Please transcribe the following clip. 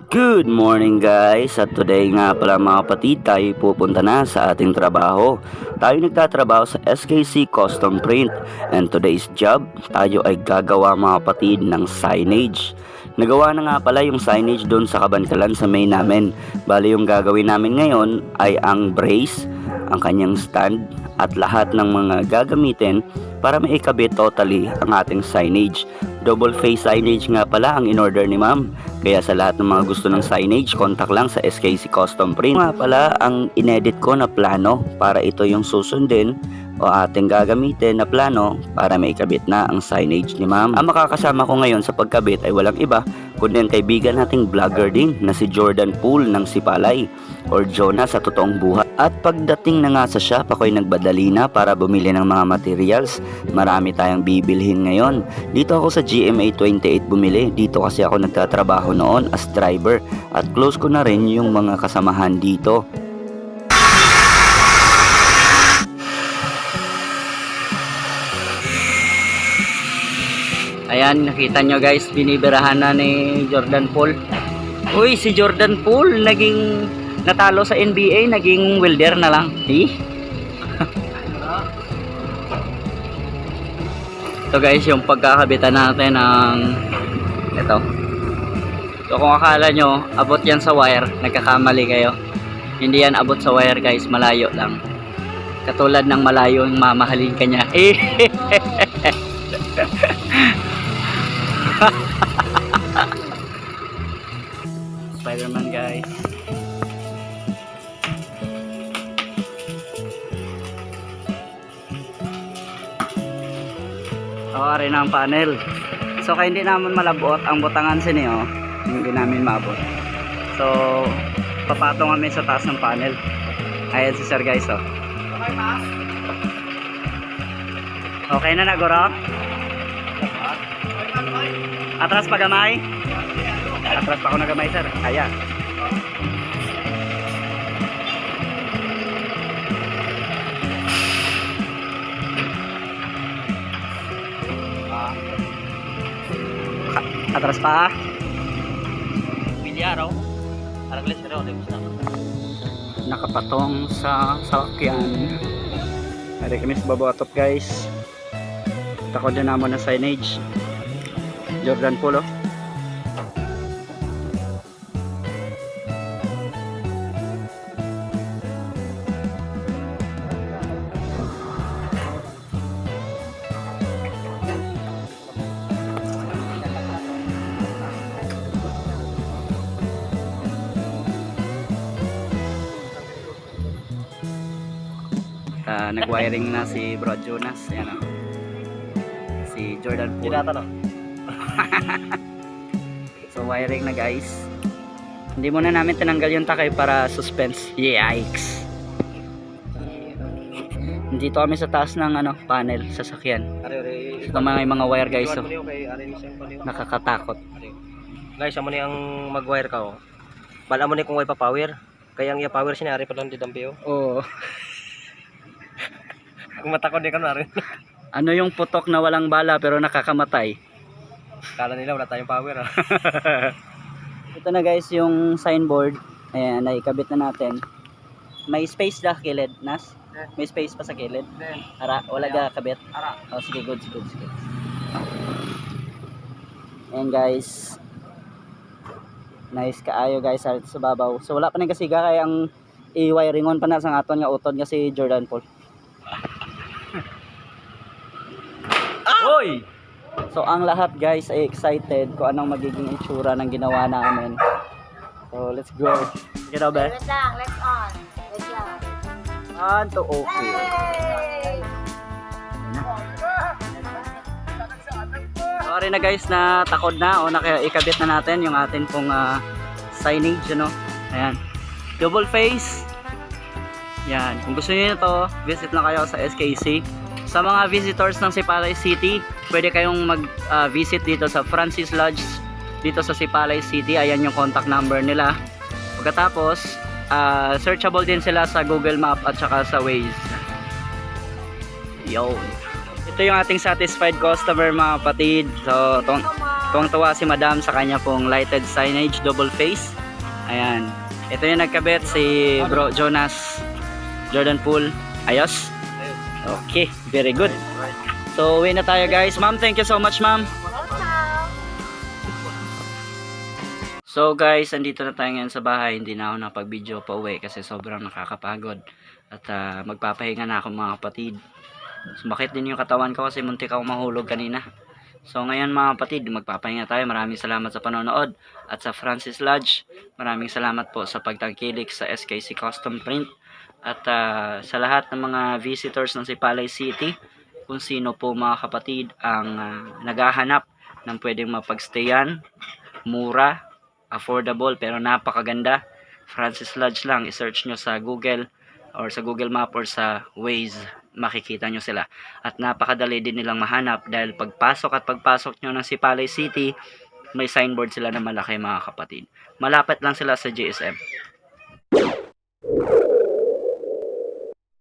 Good morning guys, at today nga pala mga kapatid, tayo pupunta na sa ating trabaho. Tayo nagtatrabaho sa SKC Custom Print, and today's job, tayo ay gagawa mga kapatid ng signage. Nagawa na nga pala yung signage doon sa Kabankalan sa main namin. Bali yung gagawin namin ngayon ay ang brace, ang kanyang stand, at lahat ng mga gagamitin para maikabit totally ang ating signage. Double face signage nga pala ang in-order ni ma'am. Kaya sa lahat ng mga gusto ng signage, contact lang sa SKC Custom Print. Nga pala ang inedit ko na plano para ito yung susundin o ating gagamitin na plano para maikabit na ang signage ni ma'am. Ang makakasama ko ngayon sa pagkabit ay walang iba kundi ang kaibigan nating vlogger din na si Jordan Pool ng Sipalay or Jonah sa totoong buhay. At pagdating na nga sa shop, ako'y nagbadali na para bumili ng mga materials. Marami tayong bibilhin ngayon. Dito ako sa GMA 28 bumili. Dito kasi ako nagtatrabaho noon as driver at close ko na rin yung mga kasamahan dito. Ayan, nakita nyo guys, binibirahan na ni Jordan Pool. Uy, si Jordan Pool naging natalo sa NBA, naging welder na lang. Ito guys, yung pagkakabitan natin ng ito. So kung akala nyo, abot yan sa wire, nagkakamali kayo. Hindi yan abot sa wire guys, malayo lang. Katulad ng malayo yung mamahalin ka niya. Spider-Man guys. Rin ang panel. So kaya hindi namin malabot ang butangan siniyo, hindi namin maabot. So papatong kami sa taas ng panel. Ayan si sir guys oh. Okay na nagoro? Atras pa gamay? Atras pa ako na gamay sir. Kaya. Atras pa. Bilyaro. Aragles pero di gusto. Nakapatong sa sakyan. Ari kami sa babatop guys. Takod na naman na signage. Jordan Polo. Nag-wiring na si Bro Jonas. Ayan o. Si Jordan Pool. So wiring na guys. Hindi muna namin tinanggal yung takay para suspense. Yikes. Dito kami sa taas ng panel sa sakyan. Ito mga wire guys. So, nakakatakot. Guys, amo ni ang mag-wire ka oh. Bala mo ni kung way pa power. Kaya ang i-power sinari pa lang di dampi oh. Oo. Kung matakot di ka na rin. Ano yung putok na walang bala pero nakakamatay? Kala nila wala tayong power ah. Ito na guys yung signboard. Ayan, naikabit na natin. May space na kilid, Nas? May space pa sa kilid? Ara, wala ga kabit? Ara. Oh, sige, good. Ayan guys. Nice kaayo guys sa babaw. So wala pa nang kasiga kaya ang i-wiringon pa na sa aton nga utod nga si Jordan Paul. Hoy! So ang lahat guys ay excited kung anong magiging itsura ng ginawa namin. So let's go. Get out there. Wait lang, let's on. Wait lang. On to okay. Sorry na guys na takod na o ikabit na natin yung atin pong signage Ayan. Double face. Yan. Kung gusto niyo ito, visit lang kayo sa SKC. Sa mga visitors ng Sipalay City, pwede kayong mag-visit dito sa Francis Lodge dito sa Sipalay City. Ayan yung contact number nila. Pagkatapos, searchable din sila sa Google Map at saka sa Waze. Yo. Ito yung ating satisfied customer mga kapatid. So, Tuwang-tuwa si Madam sa kanya pong lighted signage, double face. Ayan. Ito yung nagkabit si Bro Jonas Jordan Pool. Ayos? Okay, very good. So, uwi na tayo guys. Ma'am, thank you so much, ma'am. Welcome. So guys, andito na tayo ngayon sa bahay. Hindi na ako napag-video pa uwi kasi sobrang nakakapagod. At magpapahinga na ako mga kapatid. Sumakit din yung katawan ko kasi muntik ako mahulog kanina. So ngayon mga kapatid, magpapahinga tayo. Maraming salamat sa panonood. At sa Francis Lodge, maraming salamat po sa pagtangkilik sa SKC Custom Print. At sa lahat ng mga visitors ng Sipalay City, kung sino po mga kapatid ang naghahanap ng pwedeng mapagstayan, mura, affordable pero napakaganda, Francis Lodge lang, i-search nyo sa Google or sa Google Map or sa Waze, makikita nyo sila. At napakadali din nilang mahanap dahil pagpasok nyo ng Sipalay City, may signboard sila na malaki mga kapatid. Malapit lang sila sa GSM.